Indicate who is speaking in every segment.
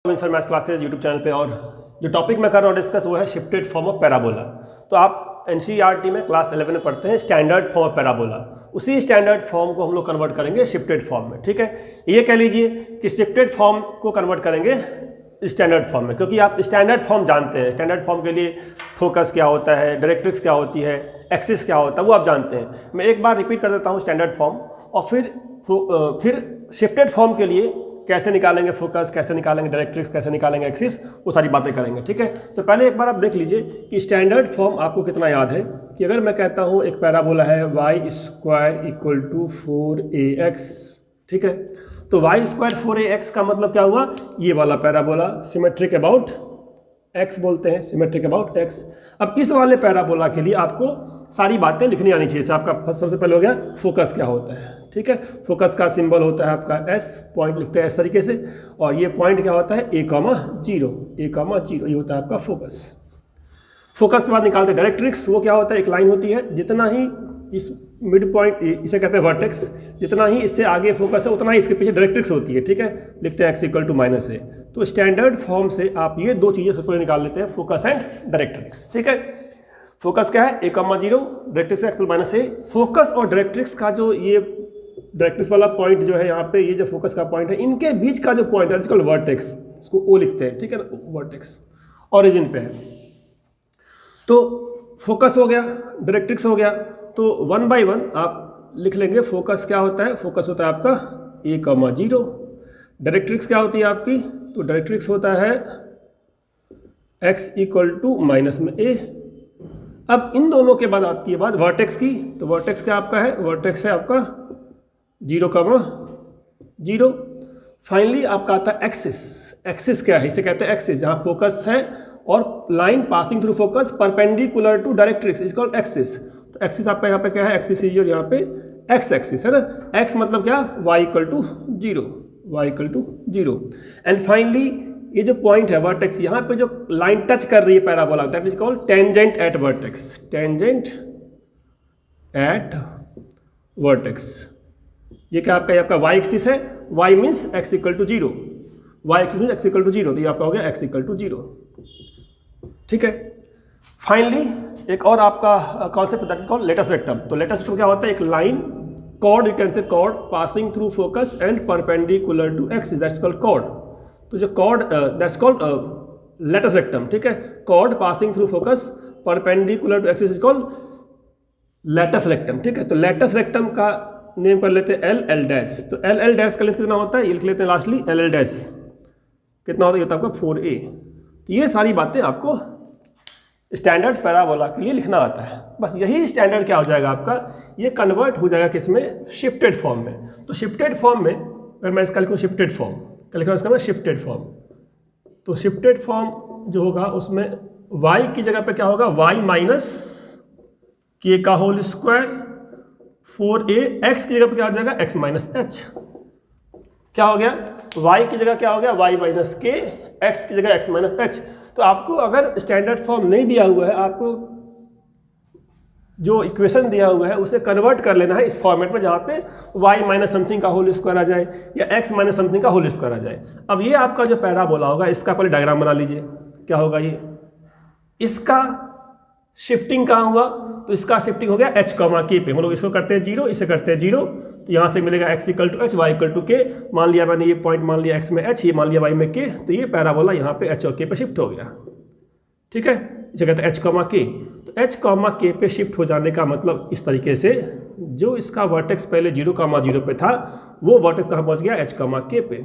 Speaker 1: Sir maths classes YouTube channel पे। और जो टॉपिक मैं कर रहा हूँ डिस्कस वो है शिफ्टेड फॉर्म ऑफ पैराबोला। तो आप एनसीईआरटी में क्लास 11 में पढ़ते हैं स्टैंडर्ड फॉर्म ऑफ पैराबोला, उसी स्टैंडर्ड फॉर्म को हम लोग कन्वर्ट करेंगे शिफ्टेड फॉर्म में। ठीक है, ये कह लीजिए कि शिफ्टेड फॉर्म को कन्वर्ट करेंगे स्टैंडर्ड फॉर्म में, क्योंकि आप स्टैंडर्ड फॉर्म जानते हैं। स्टैंडर्ड फॉर्म के लिए फोकस क्या होता है, डायरेक्ट्रिक्स क्या होती है, एक्सिस क्या होता है, वो आप जानते हैं। मैं एक बार रिपीट कर देता हूँ स्टैंडर्ड फॉर्म, और फिर शिफ्टेड फॉर्म के लिए कैसे निकालेंगे फोकस, कैसे निकालेंगे डायरेक्ट्रिक्स, कैसे निकालेंगे एक्सिस, वो सारी बातें करेंगे। ठीक है, तो पहले एक बार आप देख लीजिए कि स्टैंडर्ड फॉर्म आपको कितना याद है। कि अगर मैं कहता हूँ एक पैराबोला है y² = 4ax, ठीक है, तो y² 4ax का मतलब क्या हुआ, ये वाला पैराबोला सिमेट्रिक अबाउट x बोलते हैं, सिमेट्रिक अबाउट x। अब इस वाले पैराबोला के लिए आपको सारी बातें लिखनी आनी चाहिए। आपका सबसे पहले हो गया फोकस क्या होता है। ठीक है, फोकस का सिंबल होता है आपका s, पॉइंट लिखते हैं इस तरीके से, और ये पॉइंट क्या होता है a,0, ये होता है आपका फोकस। फोकस के बाद निकालते हैं डायरेक्ट्रिक्स, वो क्या होता है, एक लाइन होती है, जितना ही इस मिड पॉइंट, इसे कहते हैं वर्टेक्स, जितना ही इससे आगे फोकस है उतना ही इसके पीछे डायरेक्ट्रिक्स होती है। ठीक है, लिखते हैं x = -a। तो स्टैंडर्ड फॉर्म से आप ये दो चीज़ें सबसे पहले निकाल लेते हैं, फोकस एंड डायरेक्ट्रिक्स। ठीक है, फोकस क्या है a,0, directrix x -a। Focus और डायरेक्ट्रिक्स का जो ये डायरेक्ट्रिक्स वाला पॉइंट जो है यहाँ पे, ये जो फोकस का पॉइंट है, इनके बीच का जो पॉइंट है इसको वर्टेक्स, इसको O लिखते हैं। ठीक है, वर्टेक्स ओरिजिन पे है। तो फोकस हो गया, डायरेक्ट्रिक्स हो गया, तो 1 by 1 आप लिख लेंगे। फोकस क्या होता है, फोकस होता है आपका a,0। डायरेक्ट्रिक्स क्या होती है आपकी, तो डायरेक्ट्रिक्स होता है x = -a। अब इन दोनों के बाद आती है बात वर्टेक्स की, तो वर्टेक्स क्या आपका है, वर्टेक्स है आपका 0,0। फाइनली आपका आता है एक्सिस। एक्सिस क्या है, इसे कहते हैं एक्सिस, जहाँ फोकस है और line passing through focus perpendicular to directrix is called axis. तो एक्सिस आपका यहाँ पे क्या है, एक्सिस इज यहाँ पे एक्स एक्सिस है ना। एक्स मतलब क्या, y = 0। एंड फाइनली ये जो पॉइंट है वर्टेक्स, यहाँ पे जो लाइन टच कर रही है parabola, that is called tangent at vertex, tangent at vertex. ये क्या आपका, ये आपका y एक्सिस है, y means x = 0, y axis means x = 0, तो ये आपका हो गया x = 0। ठीक है, फाइनली एक और आपका concept that is called latus rectum. तो लेटस रेक्टम क्या होता है, एक line chord, you can say chord passing through focus and perpendicular to axis, that's called chord. तो जो chord that's called latus rectum. ठीक है, chord passing through focus perpendicular to axis is called latus rectum. ठीक है, तो latus rectum का name कर लेते हैं LL'। तो LL' का लेंथ कितना होता है, ये लिख लेते हैं लास्टली LL', कितना होता है, ये होता है आपका 4a। तो ये सारी बातें आपको स्टैंडर्ड पैराबोला के लिए लिखना आता है। बस यही स्टैंडर्ड क्या हो जाएगा आपका, ये कन्वर्ट हो जाएगा किसमें, शिफ्टेड फॉर्म में। तो शिफ्टेड फॉर्म में अगर मैं इसका लिखूँ शिफ्टेड फॉर्म, क्या लिखा इसका मैं, शिफ्टेड फॉर्म। तो शिफ्टेड फॉर्म जो होगा उसमें y की जगह पे क्या होगा, y - k² 4a, x की जगह पे क्या हो जाएगा, x - h। क्या हो गया, y की जगह क्या हो गया, y - k, x की जगह x - h। तो आपको अगर स्टैंडर्ड फॉर्म नहीं दिया हुआ है, आपको जो इक्वेशन दिया हुआ है उसे कन्वर्ट कर लेना है इस फॉर्मेट में, जहाँ पे y - समथिंग का होल स्क्वायर आ जाए या x - समथिंग का होल स्क्वायर आ जाए। अब ये आपका जो पैराबोला होगा, इसका पहले डायग्राम बना लीजिए। क्या होगा ये, इसका शिफ्टिंग कहाँ हुआ, तो इसका शिफ्टिंग हो गया h, k पे। हम लोग इसको करते हैं 0, इसे करते हैं 0, तो यहाँ से मिलेगा x = h, y = k। मान लिया मैंने, ये पॉइंट मान लिया x में h, ये मान लिया y में k, तो ये पैराबोला यहाँ पे h और k पे शिफ्ट हो गया। ठीक है, इसे कहते हैं h, k। तो h, k पे शिफ्ट हो जाने का मतलब इस तरीके से, जो इसका वर्टेक्स पहले 0,0 पे था, वो वर्टेक्स कहाँ पहुँच गया, h, k पे।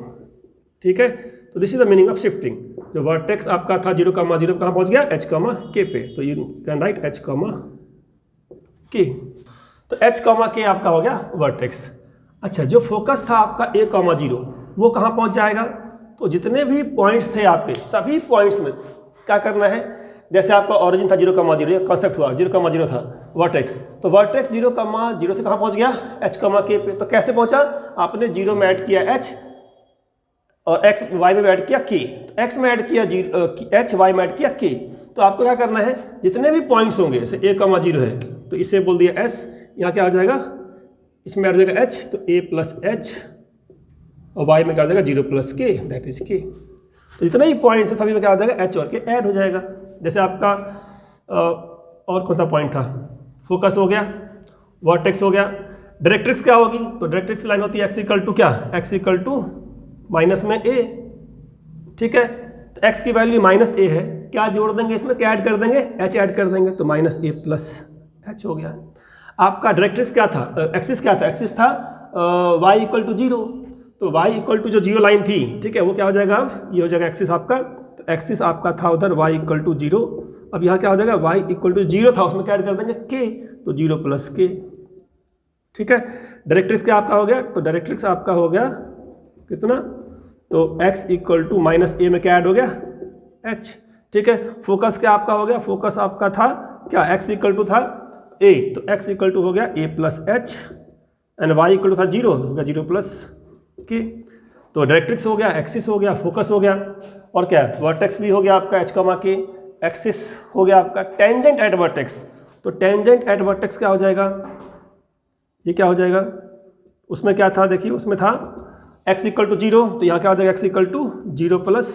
Speaker 1: ठीक है, तो this is the meaning of shifting. जो वर्टेक्स आपका था 0,0 पे, कहाँ पहुँच गया, h, k पे। तो you can write h, k। तो h, k आपका हो गया वर्टेक्स। अच्छा, जो फोकस था आपका a,0, वो कहाँ पहुँच जाएगा, तो जितने भी पॉइंट्स थे आपके, सभी पॉइंट्स में क्या करना है, जैसे आपका ओरिजिन था 0,0, ये कॉन्सेप्ट हुआ 0,0 था वर्टेक्स, तो वर्टेक्स 0,0 से कहाँ पहुँच गया, h, k पे। तो कैसे पहुँचा, आपने 0 में ऐड किया h और x y में ऐड किया k, तो x में ऐड किया h, y में ऐड किया k। तो आपको क्या करना है, जितने भी पॉइंट्स होंगे, जैसे a,0 है तो इसे बोल दिया s, यहाँ क्या आ जाएगा, इसमें ऐड हो जाएगा h, तो a + h, और y में क्या हो जाएगा 0 + k, दैट इज k। तो जितने ही पॉइंट्स है सभी में क्या हो जाएगा, एच और के ऐड हो जाएगा। जैसे आपका और कौन सा पॉइंट था, फोकस हो गया, वर्टेक्स हो गया, डायरेक्ट्रिक्स क्या होगी, तो डायरेक्ट्रिक्स लाइन होती है एक्स इक्वल टू क्या, एक्स इक्वल टू माइनस में ए, ठीक है। तो एक्स की वैल्यू माइनस ए है, क्या जोड़ देंगे इसमें, क्या ऐड कर देंगे, एच ऐड कर देंगे, तो माइनस ए प्लस एच हो गया। आपका डायरेक्ट्रिक्स क्या था, एक्सिस क्या था, एक्सिस था वाई इक्वल टू जीरो, तो वाई इक्वल टू जो जीरो लाइन थी, ठीक है, वो क्या हो जाएगा, अब ये हो जाएगा एक्सिस आपका। तो एक्सिस आपका था उधर वाई इक्वल टू जीरो, अब यहाँ क्या हो जाएगा, वाई इक्वल टू जीरो था, उसमें क्या ऐड कर देंगे के, तो जीरो प्लस के, ठीक है। डायरेक्ट्रिक्स क्या आपका हो गया, तो डायरेक्ट्रिक्स आपका हो गया कितना, तो x इक्वल टू माइनस ए में क्या ऐड हो गया, h, ठीक है। फोकस क्या आपका हो गया, फोकस आपका था क्या, x इक्वल टू था a, तो x इक्वल टू हो गया a plus H, and y equal to था जीरो, हो गया जीरो प्लस के। तो डायरेक्ट्रिक्स हो गया, एक्सिस हो गया, फोकस हो गया, और क्या है, वर्टेक्स भी हो गया आपका h कमा के, एक्सिस हो गया आपका, टेंजेंट एट वर्टेक्स, तो टेंजेंट एट वर्टेक्स क्या हो जाएगा, ये क्या हो जाएगा, उसमें क्या था, देखिए उसमें था x इक्वल टू जीरो, तो यहाँ क्या हो जाएगा, x equal to zero plus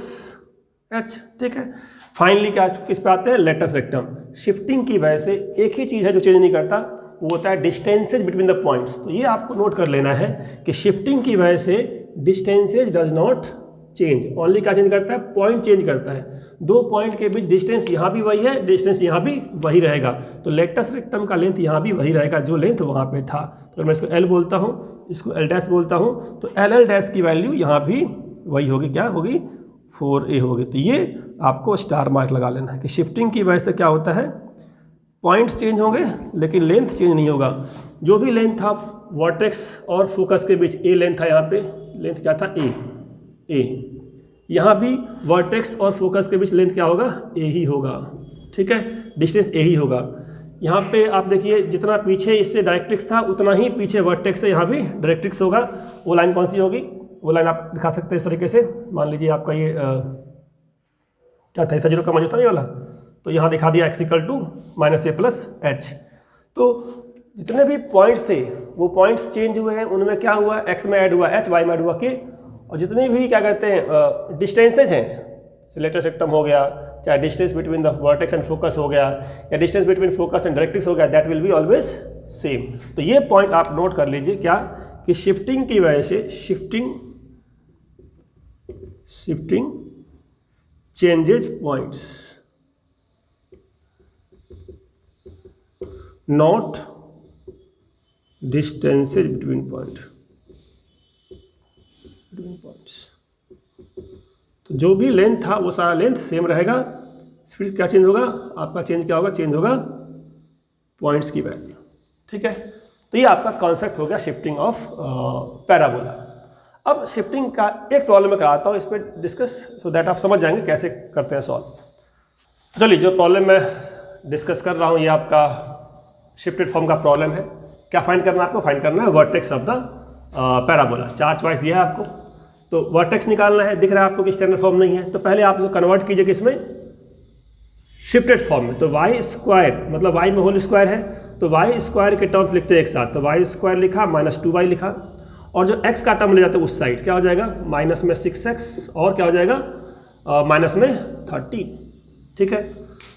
Speaker 1: H, ठीक है। फाइनली क्या किस पे आते हैं, लेटस रेक्टम। शिफ्टिंग की वजह से एक ही चीज़ है जो चेंज नहीं करता, वो होता है डिस्टेंसेज बिटवीन द पॉइंट्स। तो ये आपको नोट कर लेना है कि शिफ्टिंग की वजह से distances does not change, only क्या चेंज करता है, पॉइंट चेंज करता है। दो पॉइंट के बीच डिस्टेंस यहाँ भी वही है, डिस्टेंस यहाँ भी वही रहेगा, तो लेटस रेक्टम का लेंथ यहाँ भी वही रहेगा जो लेंथ वहाँ पे था। तो मैं इसको एल बोलता हूँ, इसको एल डैश बोलता हूँ, तो एल एल डैश की वैल्यू यहाँ भी वही होगी, क्या होगी, 4a होगी। तो ये आपको स्टार मार्क लगा लेना है कि शिफ्टिंग की वजह से क्या होता है, पॉइंट्स चेंज होंगे लेकिन लेंथ चेंज नहीं होगा। जो भी लेंथ था वर्टेक्स और फोकस के बीच, ए लेंथ था, यहाँ पे लेंथ क्या था, ए, यहाँ भी वर्टेक्स और फोकस के बीच लेंथ क्या होगा, ए ही होगा, ठीक है, डिस्टेंस ए ही होगा। यहाँ पे आप देखिए जितना पीछे इससे डायरेक्ट्रिक्स था उतना ही पीछे वर्टेक्स से यहाँ भी डायरेक्ट्रिक्स होगा। वो लाइन कौन सी होगी, वो लाइन आप दिखा सकते हैं इस तरीके से, मान लीजिए आपका ये क्या था, इतना जीरो का मौजूद था ये वाला, तो यहाँ दिखा दिया x equal to minus A plus H. तो जितने भी पॉइंट्स थे वो पॉइंट्स चेंज हुए हैं, उनमें क्या हुआ, x में ऐड हुआ h, y में ऐड हुआ k, और जितने भी क्या कहते हैं डिस्टेंसेज हैं, लेटस रेक्टम हो गया, चाहे distance between the vertex and focus हो गया, या distance between focus and directrix हो गया, that will be always same. तो ये पॉइंट आप नोट कर लीजिए क्या, कि शिफ्टिंग की वजह से shifting changes points, not distances between points. तो जो भी लेंथ था वो सारा लेंथ सेम रहेगा, फिर क्या चेंज होगा, आपका चेंज क्या होगा, चेंज होगा पॉइंट्स की वैल्यू, ठीक है। तो ये आपका कॉन्सेप्ट हो गया शिफ्टिंग ऑफ पैराबोला। अब शिफ्टिंग का एक प्रॉब्लम मैं कराता हूँ इस पर डिस्कस, सो दैट आप समझ जाएंगे कैसे करते हैं सॉल्व। तो चलिए जो प्रॉब्लम मैं डिस्कस कर रहा हूँ ये आपका शिफ्टेड फॉर्म का प्रॉब्लम है। क्या फाइंड करना है आपको, फाइंड करना है वर्टेक्स ऑफ द पैराबोला। चार चॉइस दिया है आपको, तो वर्टेक्स निकालना है। दिख रहा है आपको कि स्टैंडर्ड फॉर्म नहीं है, तो पहले आप इसको कन्वर्ट कीजिए किसमें, शिफ्टेड फॉर्म में। तो वाई स्क्वायर मतलब वाई में होल स्क्वायर है, तो वाई स्क्वायर के टर्म्स लिखते हैं एक साथ, तो वाई स्क्वायर लिखा माइनस 2y लिखा, और जो x का टर्म ले जाते हैं उस साइड क्या हो जाएगा, माइनस में 6x, और क्या हो जाएगा माइनस में 13, ठीक है।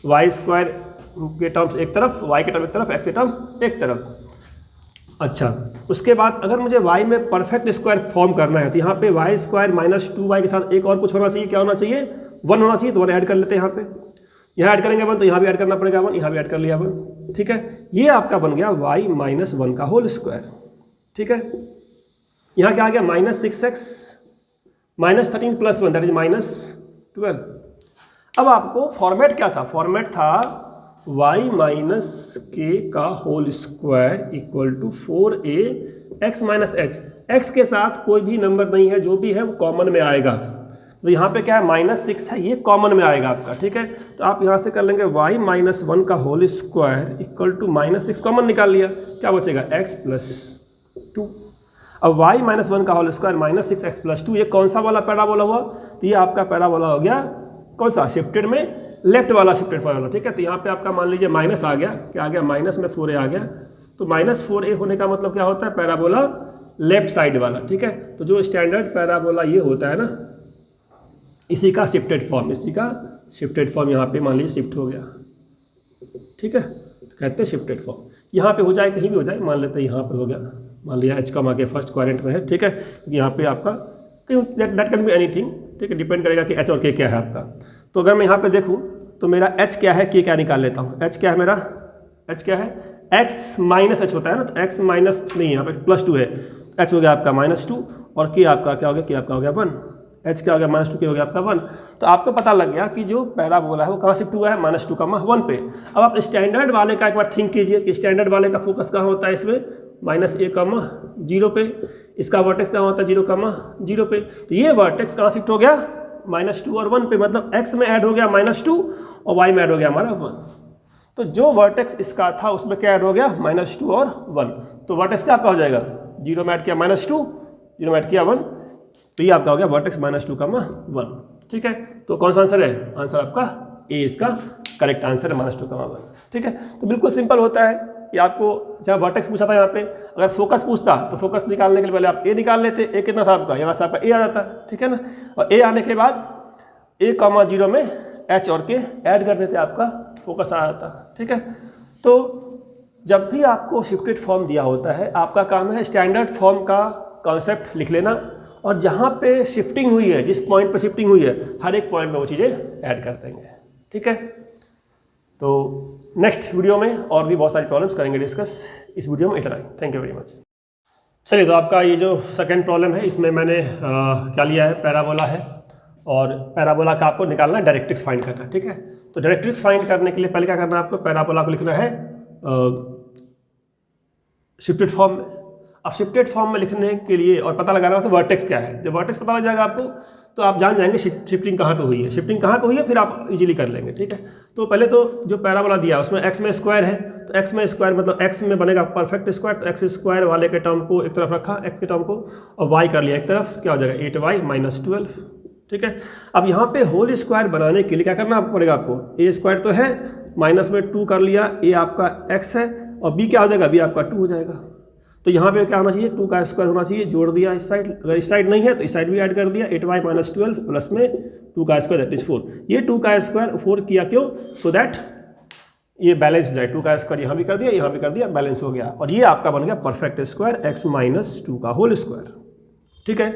Speaker 1: वाई स्क्वायर के टर्म्स एक तरफ, y के टर्म एक तरफ, x के टर्म एक तरफ। अच्छा, उसके बाद अगर मुझे y में परफेक्ट स्क्वायर फॉर्म करना है तो यहाँ पे वाई स्क्वायर माइनस 2y के साथ एक और कुछ होना चाहिए, क्या होना चाहिए, 1 होना चाहिए, तो 1 ऐड कर लेते हैं यहाँ पे। यहाँ ऐड करेंगे 1 तो यहाँ भी ऐड करना पड़ेगा 1, यहाँ भी ऐड कर लिया 1, ठीक है। ये आपका बन गया y माइनस 1 का होल स्क्वायर, ठीक है। यहाँ क्या आ गया minus 6x minus 13 plus 1 that is minus 12। अब आपको फॉर्मेट क्या था, फॉर्मेट था y माइनस के का whole square equal to 4a x minus H. x के साथ कोई भी नंबर नहीं है, जो भी है वो कॉमन में आएगा। तो यहाँ पे क्या है माइनस 6 है, ये कॉमन में आएगा आपका, ठीक है। तो आप यहाँ से कर लेंगे y माइनस 1 का whole square equal to minus 6 common निकाल लिया, क्या बचेगा x प्लस 2। अब y माइनस 1 का whole square minus 6x plus 2, ये कौन सा वाला पैराबोला हुआ, तो ये आपका पैराबोला हो गया कौन सा, शिफ्टेड में लेफ्ट वाला शिफ्टेड वाला, ठीक है। तो यहाँ पे आपका मान लीजिए माइनस आ गया, क्या आ गया माइनस में 4a आ गया, तो माइनस 4a होने का मतलब क्या होता है, पैराबोला लेफ्ट साइड वाला, ठीक है। तो जो स्टैंडर्ड पैराबोला ये होता है ना, इसी का शिफ्टेड फॉर्म, इसी का शिफ्टेड फॉर्म यहाँ पे मान लीजिए शिफ्ट हो गया, ठीक है, तो कहते हैं शिफ्टेड फॉर्म। यहाँ पे हो जाए, कहीं भी हो जाए, मान लेते हैं यहाँ पे हो गया, मान लिया एच कम आगे फर्स्ट क्वाड्रेंट में है, ठीक है, क्योंकि यहाँ पे आपका कहीं दैट कैन बी एनीथिंग, ठीक है, डिपेंड करेगा कि एच और के क्या है आपका। तो अगर मैं यहाँ पे देखूँ तो मेरा एच क्या है, के क्या निकाल लेता हूँ। एच क्या है मेरा, एच क्या है, एक्स माइनस एच होता है ना, तो एक्स माइनस नहीं, यहाँ पे +2 है, एच हो गया आपका -2 और के आपका क्या हो गया, के आपका हो गया 1, एच क्या हो गया -2, के हो गया आपका 1। तो आपको पता लग गया कि जो पैराबोला है वो कहाँ शिफ्ट हुआ है, -2, 1 पे। अब आप स्टैंडर्ड वाले का एक बार थिंक कीजिए कि स्टैंडर्ड वाले का फोकस कहाँ होता है इसमें, -a, 0 पे, इसका वर्टेक्स कहाँ होता है 0, 0 पे। तो ये वर्टेक्स कहाँ शिफ्ट हो गया, -2 और 1 पे, मतलब x में ऐड हो गया -2 और y में ऐड हो गया हमारा 1। तो जो वर्टेक्स इसका था उसमें क्या ऐड हो गया, -2 और 1। तो वर्टेक्स क्या आपका हो जाएगा, 0 में ऐड किया -2, 0 में ऐड किया 1, तो ये आपका हो गया वर्टेक्स -2, 1, ठीक है। तो कौन सा आंसर है, आंसर आपका ए इसका करेक्ट आंसर है, -2, 1, ठीक है। तो बिल्कुल सिंपल होता है कि आपको जहाँ वर्टेक्स पूछा था यहाँ पे, अगर फोकस पूछता तो फोकस निकालने के लिए पहले आप ए निकाल लेते, ए कितना था आपका, यहाँ से आपका ए आ जाता, ठीक है ना, और ए आने के बाद a, 0 में एच और के ऐड कर देते, आपका फोकस आ जाता, ठीक है। तो जब भी आपको शिफ्टेड फॉर्म दिया होता है, आपका काम है स्टैंडर्ड फॉर्म का कॉन्सेप्ट लिख लेना, और जहाँ पे शिफ्टिंग हुई है, जिस पॉइंट पे शिफ्टिंग हुई है, हर एक पॉइंट में वो चीज़ें ऐड कर देंगे, ठीक है। तो नेक्स्ट वीडियो में और भी बहुत सारी प्रॉब्लम्स करेंगे डिस्कस, इस वीडियो में इतना ही, थैंक यू वेरी मच। चलिए, तो आपका ये जो सेकंड प्रॉब्लम है इसमें मैंने क्या लिया है, पैराबोला है, और पैराबोला का आपको निकालना है, डायरेक्ट्रिक्स फाइंड करना है, ठीक है। तो डायरेक्ट्रिक्स फाइंड करने के लिए पहले क्या करना है आपको, पैराबोला को लिखना है शिफ्टेड फॉर्म में। अब शिफ्टेड फॉर्म में लिखने के लिए और पता लगाना है वर्टेक्स क्या है, जब वर्टेक्स पता लग जाएगा आपको तो आप जान जाएंगे शिफ्टिंग कहाँ पे हुई है, शिफ्टिंग कहाँ पे हुई है, फिर आप इजीली कर लेंगे, ठीक है। तो पहले तो जो पैराबोला दिया है उसमें एक्स में स्क्वायर है, तो एक्स में स्क्वायर मतलब एक्स में बनेगा परफेक्ट स्क्वायर, तो एक्स स्क्वायर वाले के टर्म को एक तरफ रखा, एक्स के टर्म को, और वाई कर लिया एक तरफ, क्या हो जाएगा 8y - 12, ठीक है। अब यहाँ पे होल स्क्वायर बनाने के लिए क्या करना पड़ेगा आपको, ए स्क्वायर तो है, माइनस में 2 कर लिया, ए आपका x है और b क्या हो जाएगा, b आपका 2 हो जाएगा। तो यहाँ पे क्या होना चाहिए, 2 का स्क्वायर होना चाहिए, जोड़ दिया इस साइड, अगर इस साइड नहीं है तो इस साइड भी ऐड कर दिया, 8y - 12 प्लस में 2 का स्क्वायर दैट इज 4। ये 2 का स्क्वायर 4 किया क्यों, सो दैट ये बैलेंस हो जाए, 2 का स्क्वायर यहाँ भी कर दिया, यहाँ भी कर दिया, बैलेंस हो गया, और ये आपका बन गया परफेक्ट स्क्वायर x - 2 का होल स्क्वायर, ठीक है।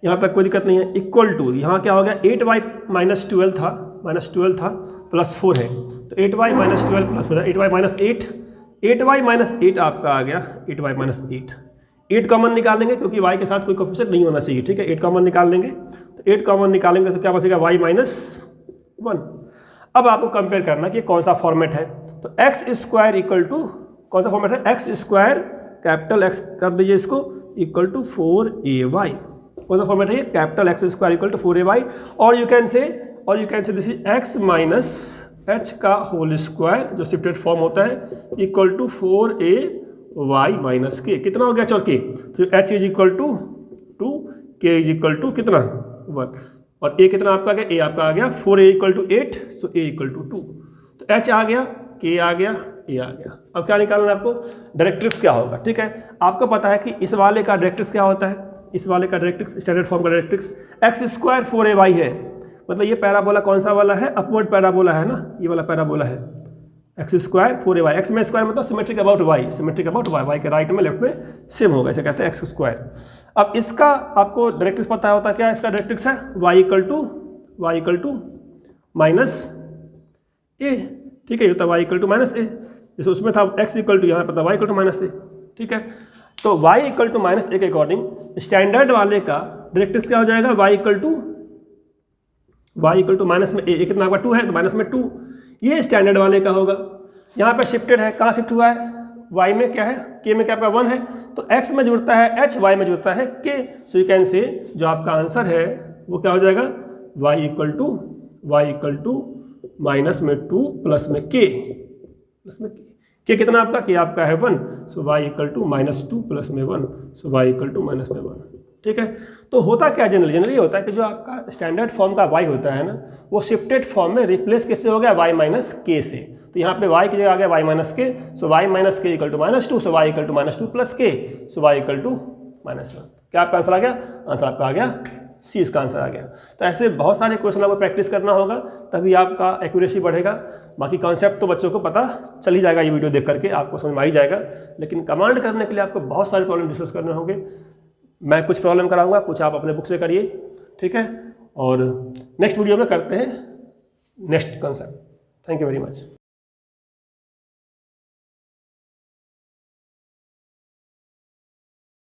Speaker 1: यहाँ तक कोई दिक्कत नहीं है। इक्वल टू यहाँ क्या हो गया, 8y - 12 था प्लस 4 है, तो 8y - 12 प्लस 4, 8y - 8, 8y - 8 आपका आ गया, 8y - 8, 8 कॉमन निकालेंगे क्योंकि y के साथ कोई कोएफिशिएंट नहीं होना चाहिए, ठीक है। 8 कॉमन निकाल लेंगे, तो 8 कॉमन निकालेंगे तो क्या बचेगा, y - 1। अब आपको कंपेयर करना कि कौन सा फॉर्मेट है, तो एक्स स्क्वायर इक्वल टू कौन सा फॉर्मेट है, एक्स स्क्वायर कैपिटल X कर दीजिए इसको इक्वल टू 4ay, कौन सा फॉर्मेट है ये, capital X square equal to 4ay, और you can say this is x माइनस h का होल स्क्वायर, जो शिफ्टेड फॉर्म होता है, इक्वल टू 4ay माइनस के, कितना हो गया चौके, तो h is equal to 2, k is equal to कितना 1, और a कितना आपका आ गया, a आपका आ गया 4a equal to 8, so a equal to 2, तो h आ गया, k आ गया, a आ गया। अब क्या निकालना है आपको, डायरेक्ट्रिक्स क्या होगा, ठीक है। आपको पता है कि इस वाले का डायरेक्ट्रिक्स क्या होता है, इस वाले का डायरेक्ट्रिक्स स्टैंडर्ड फॉर्म का डायरेक्ट्रिक्स एक्स स्क्वायर 4ay है, मतलब ये पैराबोला कौन सा वाला है, अपवर्ड पैराबोला है ना, ये वाला पैराबोला है, एक्स स्क्वायर 4ay, एक्स में स्क्वायर मतलब symmetric about Y, symmetric about Y, Y के राइट में लेफ्ट में सेम होगा, इसे कहते हैं एक्स स्क्वायर। अब इसका आपको डायरेक्ट्रिक्स पता होता है, क्या इसका डायरेक्ट्रिक्स है, y इक्वल टू माइनस ए, ठीक है, ये होता है y इक्वल टू माइनस ए, जैसे उसमें था x इक्वल टू, यहाँ पर था y इक्वल टू माइनस ए, ठीक है। तो y इक्वल टू माइनस ए के अकॉर्डिंग स्टैंडर्ड वाले का डायरेक्ट्रिक्स क्या हो जाएगा, y इक्वल टू माइनस में ए, कितना आपका 2 है तो माइनस में 2, ये स्टैंडर्ड वाले का होगा। यहाँ पे शिफ्टेड है, कहाँ शिफ्ट हुआ है, y में क्या है, k में क्या आपका 1 है, तो x में जुड़ता है h, y में जुड़ता है k, सो यू कैन से जो आपका आंसर है वो क्या हो जाएगा, y इक्वल टू माइनस में 2 प्लस में k, k कितना आपका, k आपका है 1, सो y इक्वल टू -2 प्लस में 1, सो y इक्वल टू माइनस में 1, ठीक है। तो होता क्या जनरली होता है कि जो आपका स्टैंडर्ड फॉर्म का y होता है ना, वो शिफ्टेड फॉर्म में रिप्लेस किससे हो गया, y माइनस के से, तो यहाँ पे y की जगह आ गया y minus K, so y minus K equal to -2, so y equal to -2 plus K, so y equal to -1। क्या आपका आंसर आ गया, आंसर आपका आ गया सी इसका आंसर आ गया। तो ऐसे बहुत सारे क्वेश्चन आपको प्रैक्टिस करना होगा, तभी आपका एक्यूरेसी बढ़ेगा। बाकी कॉन्सेप्ट तो बच्चों को पता चल ही जाएगा, ये वीडियो देख करके आपको समझ में आ ही जाएगा। लेकिन कमांड करने के लिए आपको बहुत सारे प्रॉब्लम डिस्कस करने होंगे। मैं कुछ प्रॉब्लम कराऊंगा, कुछ आप अपने बुक से करिए, ठीक है। और नेक्स्ट वीडियो में करते हैं next concept. Thank you very much.